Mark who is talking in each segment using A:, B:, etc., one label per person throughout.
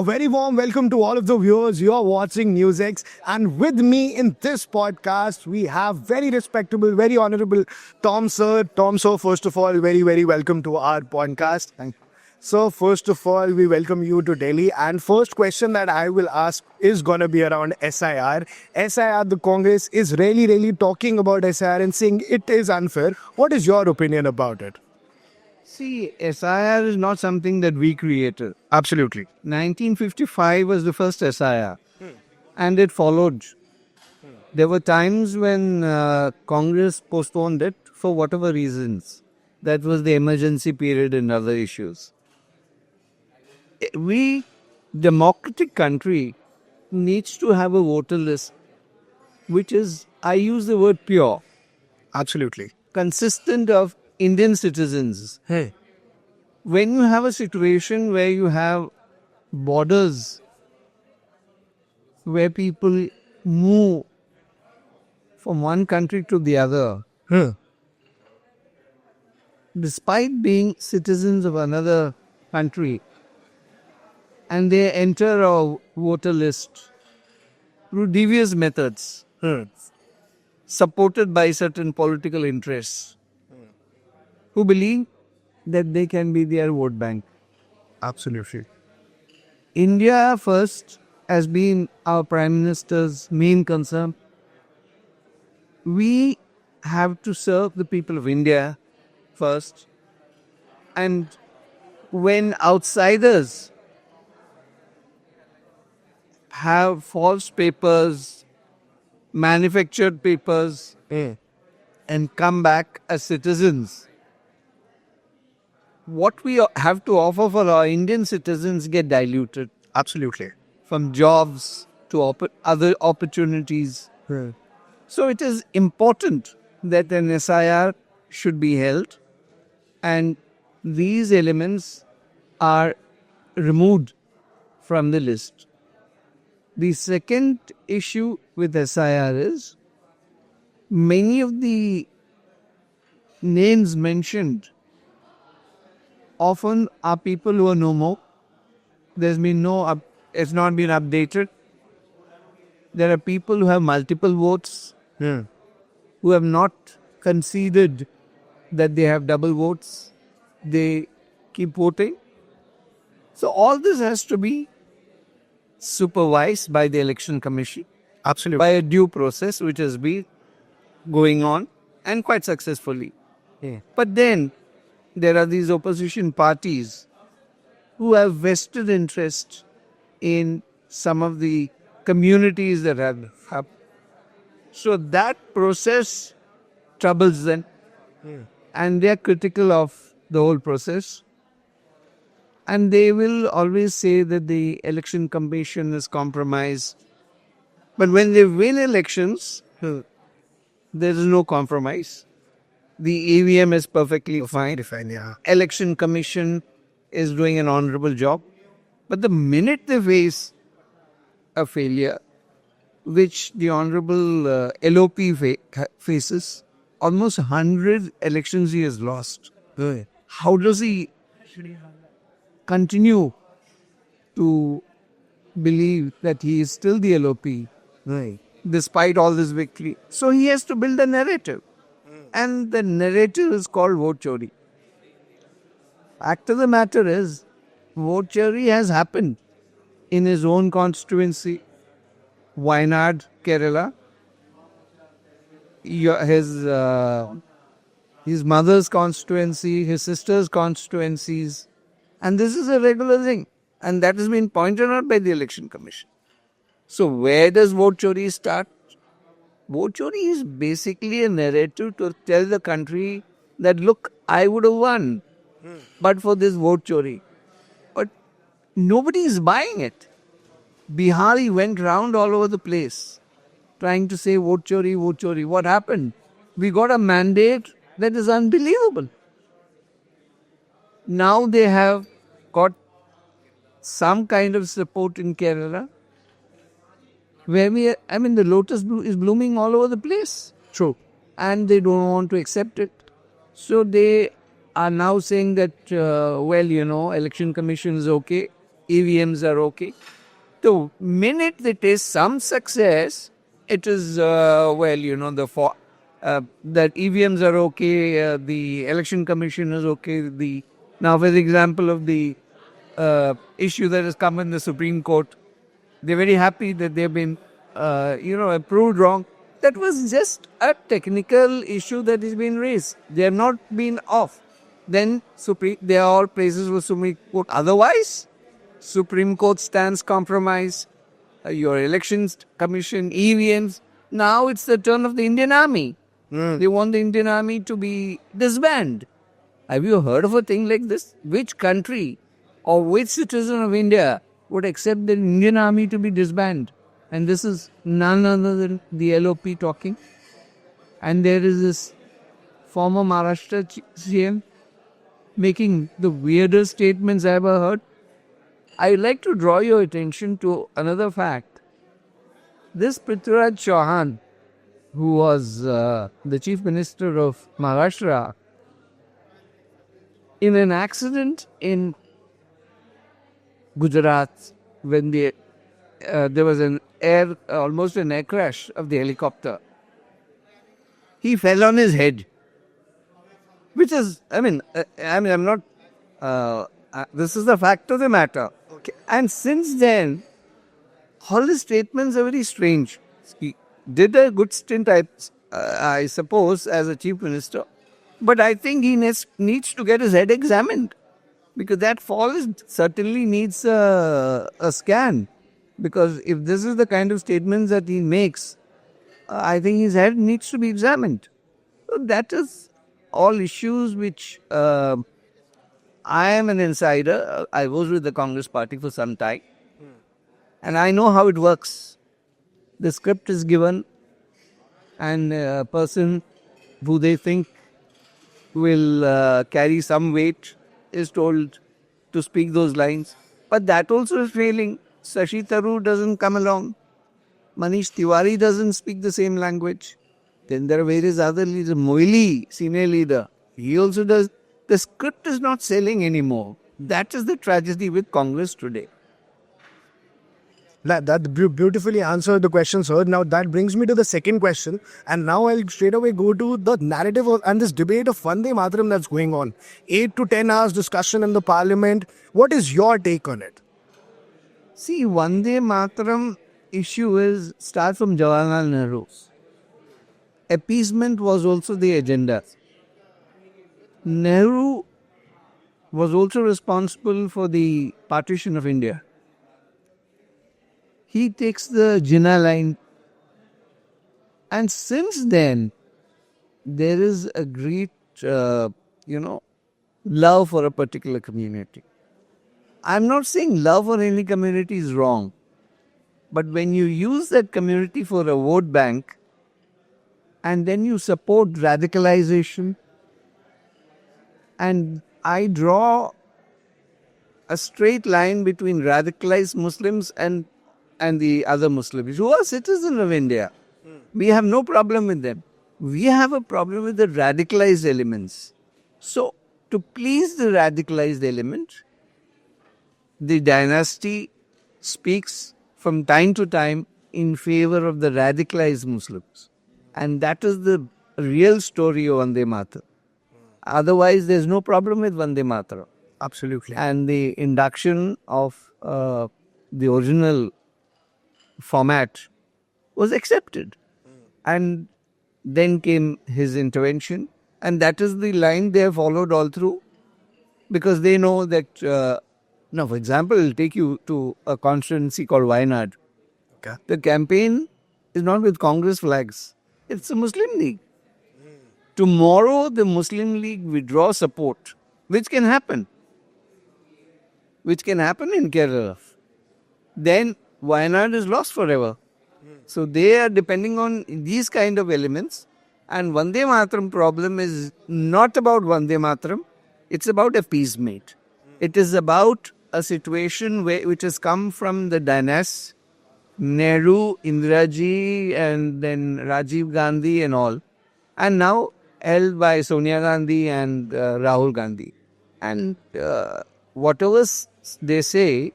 A: A very warm welcome to all of the viewers. You are watching Newsx, and with me in this podcast, we have very respectable, very honorable Tom sir. Tom sir, first of all, very welcome to our podcast. Thank you. So, first of all, we welcome you to Delhi. And first question that I will ask is gonna be around SIR. SIR, the Congress is really talking about SIR and saying it is unfair. What is your opinion about it?
B: See, SIR is not something that we created.
A: Absolutely.
B: 1955 was the first SIR, and it followed. There were times when Congress postponed it for whatever reasons. That was the emergency period and other issues. We, democratic country, needs to have a voter list, which is, I use the word pure,
A: Absolutely.
B: consistent of Indian citizens.
A: Hey.
B: When you have a situation where you have borders, where people move from one country to the other, despite being citizens of another country, and they enter a voter list through devious methods, supported by certain political interests, who believe that they can be their vote bank.
A: Absolutely.
B: India first has been our Prime Minister's main concern. We have to serve the people of India first. And when outsiders have false papers, manufactured papers, and come back as citizens, what we have to offer for our Indian citizens get diluted.
A: Absolutely.
B: From jobs to other opportunities. So it is important that an SIR should be held, and these elements are removed from the list. The second issue with SIR is many of the names mentioned often are people who are no more. There's been it's not been updated. There are people who have multiple votes, who have not conceded that they have double votes. They keep voting. So all this has to be supervised by the Election Commission.
A: Absolutely.
B: By a due process which has been going on and quite successfully. But then there are these opposition parties who have vested interest in some of the communities that have happened. So that process troubles them, and they are critical of the whole process. And they will always say that the Election Commission is compromised. But when they win elections, there is no compromise. The EVM is perfectly fine. Election Commission is doing an honorable job. But the minute they face a failure, which the honorable LOP faces, almost 100 elections he has lost. How does he continue to believe that he is still the LOP despite all this victory? So he has to build a narrative. And the narrative is called vote chori. Fact of the matter is, vote chori has happened in his own constituency, Wayanad, Kerala. His mother's constituency, his sister's constituencies. And this is a regular thing. And that has been pointed out by the Election Commission. So where does vote chori start? Vote chori is basically a narrative to tell the country that, look, I would have won, but for this vote chori. But nobody is buying it. Bihari went round all over the place trying to say vote chori, vote chori. What happened? We got a mandate that is unbelievable. Now they have got some kind of support in Kerala, where the lotus is blooming all over the place.
A: True.
B: And they don't want to accept it. So they are now saying that, Election Commission is okay. EVMs are okay. The minute they taste some success, it is, that EVMs are okay, the election commission is okay. Now, for the example of the issue that has come in the Supreme Court, they're very happy that they've been, approved wrong. That was just a technical issue that has been raised. They have not been off. Then they are all praises for Supreme Court. Otherwise, Supreme Court stands compromise, your elections commission, EVMs. Now it's the turn of the Indian Army. They want the Indian Army to be disbanded. Have you heard of a thing like this? Which country or which citizen of India would accept the Indian Army to be disbanded? And this is none other than the LOP talking. And there is this former Maharashtra CM making the weirdest statements I ever heard. I would like to draw your attention to another fact. This Prithviraj Chauhan, who was the Chief Minister of Maharashtra, in an accident in Gujarat, when there was almost an air crash of the helicopter, he fell on his head. Which is, I'm not, this is the fact of the matter. Okay. And since then, all his statements are very strange. He did a good stint, I suppose, as a chief minister. But I think he needs to get his head examined. Because that fall certainly needs a scan. Because if this is the kind of statements that he makes, I think his head needs to be examined. So that is all issues which I am an insider. I was with the Congress party for some time. And I know how it works. The script is given and a person who they think will carry some weight is told to speak those lines. But that also is failing. Shashi Tharoor doesn't come along. Manish Tiwari doesn't speak the same language. Then there are various other leaders. Moili, senior leader, he also does. The script is not selling anymore. That is the tragedy with Congress today.
A: That beautifully answered the question, sir. Now that brings me to the second question. And now I'll straight away go to the narrative and this debate of Vande Mataram that's going on. 8 to 10 hours discussion in the parliament. What is your take on it?
B: See, Vande Mataram issue starts from Jawaharlal Nehru. Appeasement was also the agenda. Nehru was also responsible for the partition of India. He takes the Jinnah line. And since then, there is a great, love for a particular community. I'm not saying love for any community is wrong. But when you use that community for a vote bank, and then you support radicalization, and I draw a straight line between radicalized Muslims and the other Muslims who are citizens of India. We have no problem with them. We have a problem with the radicalized elements. So, to please the radicalized element, the dynasty speaks from time to time in favor of the radicalized Muslims. And that is the real story of Vande Mataram. Otherwise, there's no problem with Vande Mataram.
A: Absolutely.
B: And the induction of the original format was accepted. And then came his intervention. And that is the line they have followed all through. Because they know that, for example, I'll take you to a constituency called Wayanad.
A: Okay.
B: The campaign is not with Congress flags. It's the Muslim League. Tomorrow, the Muslim League withdraw support, which can happen. Which can happen in Kerala. Then Wayanad is lost forever. So they are depending on these kind of elements. And Vande Mataram problem is not about Vande Mataram. It's about appeasement. It is about a situation which has come from the dynasty, Nehru, Indiraji, and then Rajiv Gandhi and all. And now held by Sonia Gandhi and Rahul Gandhi. And whatever they say,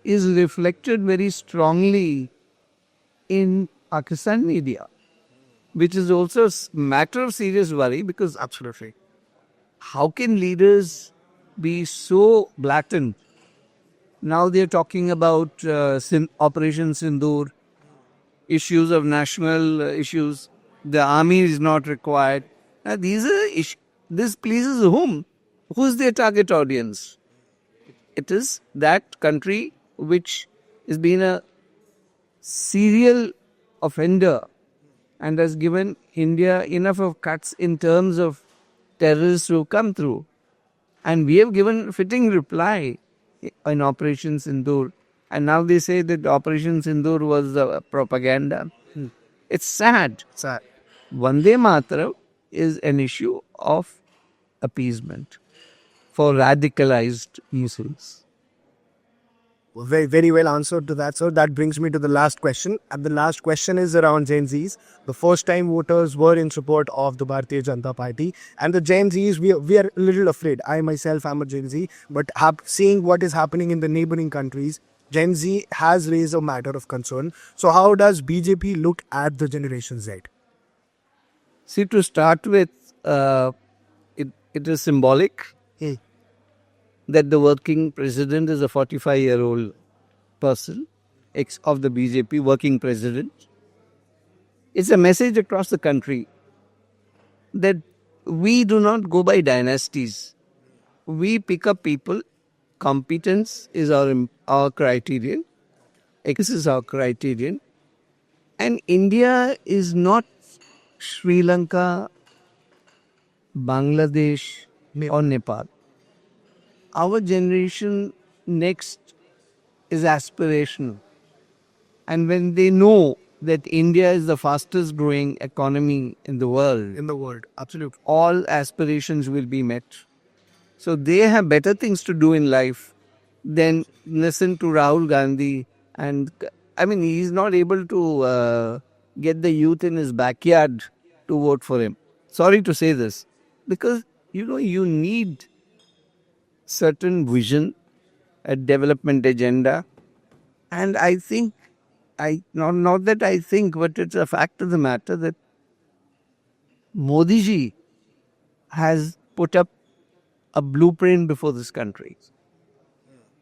B: is reflected very strongly in Pakistan media, which is also a matter of serious worry because
A: Absolutely.
B: how can leaders be so blatant? Now they're talking about Operation Sindoor, issues of national issues. The army is not required. Now these are this pleases whom? Who's their target audience? It is that country which has been a serial offender and has given India enough of cuts in terms of terrorists who come through. And we have given fitting reply in Operation Sindoor. And now they say that Operation Sindoor was propaganda. It's sad.
A: Sad.
B: Vande Mataram is an issue of appeasement for radicalized Muslims.
A: Very, very well answered to that, sir. That brings me to the last question. And the last question is around Gen Zs. The first time voters were in support of the Bharatiya Janata Party. And the Gen Zs, we are a little afraid. I myself am a Gen Z. But seeing what is happening in the neighboring countries, Gen Z has raised a matter of concern. So how does BJP look at the Generation Z?
B: See, to start with, it is symbolic that the working president is a 45-year-old person, ex of the BJP, working president. It's a message across the country that we do not go by dynasties. We pick up people. Competence is our criterion. This is our criterion. And India is not Sri Lanka, Bangladesh, or Nepal. Our generation next is aspirational. And when they know that India is the fastest growing economy in the world,
A: Absolutely.
B: all aspirations will be met. So they have better things to do in life than listen to Rahul Gandhi. And I mean, he's not able to get the youth in his backyard to vote for him. Sorry to say this, because you need certain vision, a development agenda. And I think, not that I think, but it's a fact of the matter that Modi ji has put up a blueprint before this country.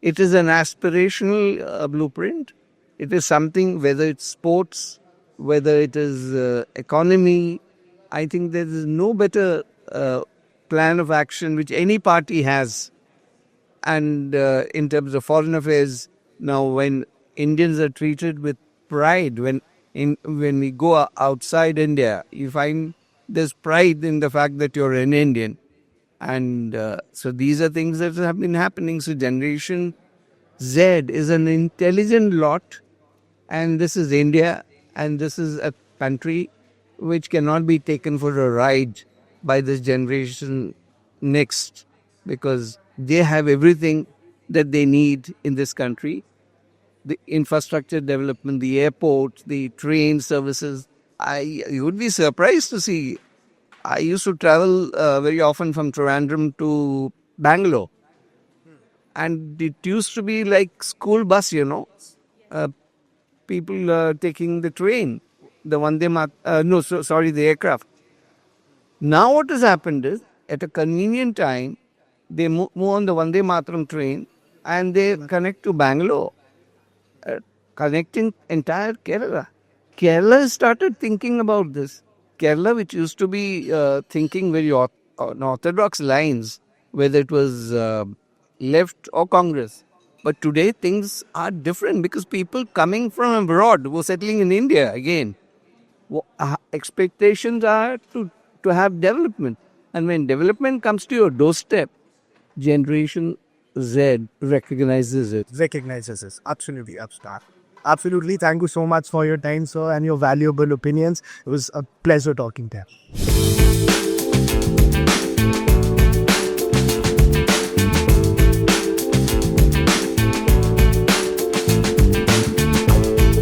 B: It is an aspirational blueprint. It is something, whether it's sports, whether it is economy, I think there is no better plan of action which any party has. And in terms of foreign affairs, now when Indians are treated with pride, when we go outside India, you find there's pride in the fact that you're an Indian. And so these are things that have been happening. So Generation Z is an intelligent lot, and this is India, and this is a country which cannot be taken for a ride by this generation next, because they have everything that they need in this country. The infrastructure development, the airport, the train services. You would be surprised to see. I used to travel very often from Trivandrum to Bangalore. And it used to be like school bus, people taking the train, the the aircraft. Now what has happened is, at a convenient time, they move on the Vande Mataram train and they connect to Bangalore, connecting entire Kerala. Kerala started thinking about this. Kerala, which used to be thinking very orthodox lines, whether it was left or Congress. But today things are different because people coming from abroad were settling in India again. Expectations are to have development. And when development comes to your doorstep, Generation Z recognizes it.
A: Absolutely. Absolutely. Thank you so much for your time, sir, and your valuable opinions. It was a pleasure talking to you.